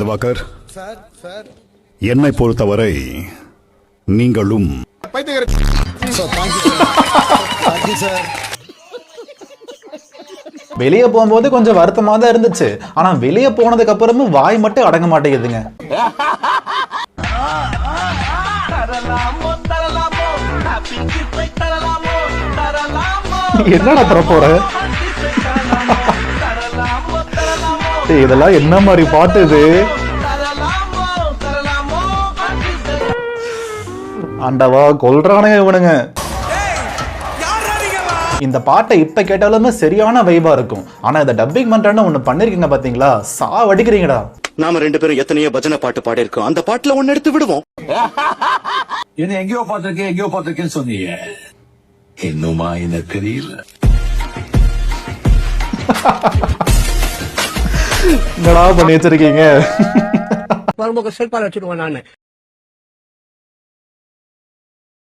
திவாகர், என்னை பொறுத்தவரை நீங்களும் வெளியே போகும்போது கொஞ்சம் வருத்தமா தான் இருந்துச்சு. ஆனா வெளியே போனதுக்கு அப்புறமும் வாய் மட்டும் அடங்க மாட்டேங்குதுங்க. என்னடா தர போற? இதெல்லாம் என்ன மாதிரி பாட்டு இது? ஆண்டவா, கொல்றானுங்க இவனுங்க. இந்த பாட்டை இப்ப கேட்டாலுமே சரியான வைபா இருக்கும். ஆனா இத டப்பிங் பண்றேன்னு ஒண்ணு பண்ணிருக்கீங்க பாத்தீங்களா? சாவடிக்கிறீங்கடா. நாம 2 பேரும் எத்தனையோ பஜனை பாட்டு பாடி இருக்கோம். அந்த பாட்டுல ஒன்னு எடுத்து விடுவோம். என்ன எங்கேயோ பார்த்திருக்கேன்னு சொன்னீங்க. இன்னுமா எனக்கு தெரியல. என்னடா பண்ணி வச்சிருக்கீங்க? செல்பால வச்சிருவேன் நானு.